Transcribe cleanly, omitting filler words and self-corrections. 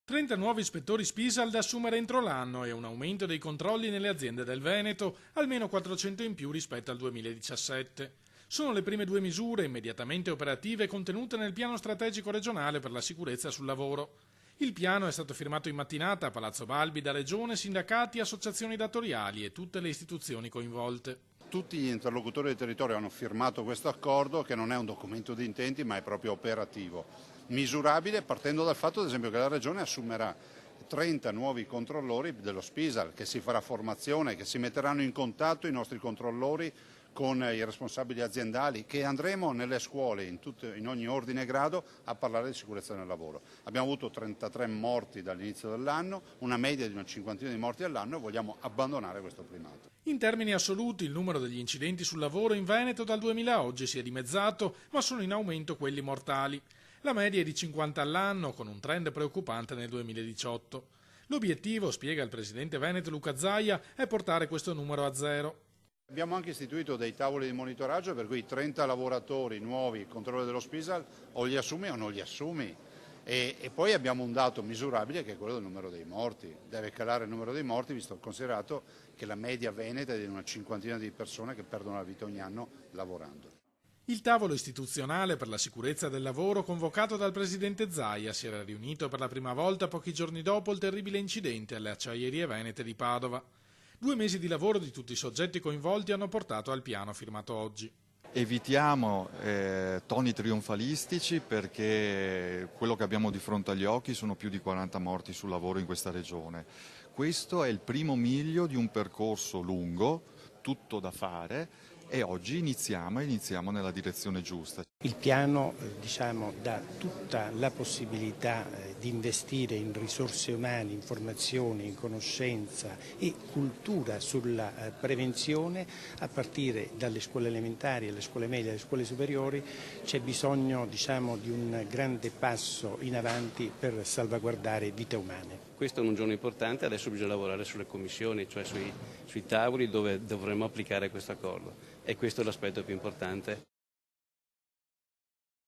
30 nuovi ispettori Spisal da assumere entro l'anno e un aumento dei controlli nelle aziende del Veneto, almeno 400 in più rispetto al 2017. Sono le prime due misure immediatamente operative contenute nel piano strategico regionale per la sicurezza sul lavoro. Il piano è stato firmato in mattinata a Palazzo Balbi da Regione, sindacati, associazioni datoriali e tutte le istituzioni coinvolte. Tutti gli interlocutori del territorio hanno firmato questo accordo che non è un documento di intenti ma è proprio operativo, misurabile partendo dal fatto ad esempio che la Regione assumerà 30 nuovi controllori dello Spisal, che si farà formazione, che si metteranno in contatto i nostri controllori con i responsabili aziendali, che andremo nelle scuole in ogni ordine e grado a parlare di sicurezza nel lavoro. Abbiamo avuto 33 morti dall'inizio dell'anno, una media di una cinquantina di morti all'anno e vogliamo abbandonare questo primato. In termini assoluti il numero degli incidenti sul lavoro in Veneto dal 2000 a oggi si è dimezzato, ma sono in aumento quelli mortali. La media è di 50 all'anno, con un trend preoccupante nel 2018. L'obiettivo, spiega il presidente veneto Luca Zaia, è portare questo numero a zero. Abbiamo anche istituito dei tavoli di monitoraggio per cui 30 lavoratori nuovi, controllori dello Spisal, o li assumi o non li assumi. E poi abbiamo un dato misurabile che è quello del numero dei morti. Deve calare il numero dei morti, visto considerato che la media veneta è di una cinquantina di persone che perdono la vita ogni anno lavorando. Il tavolo istituzionale per la sicurezza del lavoro convocato dal presidente Zaia si era riunito per la prima volta pochi giorni dopo il terribile incidente alle acciaierie venete di Padova. 2 mesi di lavoro di tutti i soggetti coinvolti hanno portato al piano firmato oggi. Evitiamo toni trionfalistici perché quello che abbiamo di fronte agli occhi sono più di 40 morti sul lavoro in questa regione. Questo è il primo miglio di un percorso lungo, tutto da fare, e oggi iniziamo nella direzione giusta. Il piano dà tutta la possibilità di investire in risorse umane, in formazione, in conoscenza e cultura sulla prevenzione a partire dalle scuole elementari, alle scuole medie, alle scuole superiori. C'è bisogno di un grande passo in avanti per salvaguardare vite umane. Questo è un giorno importante, adesso bisogna lavorare sulle commissioni, cioè sui tavoli dove dovremo applicare questo accordo, e questo è l'aspetto più importante.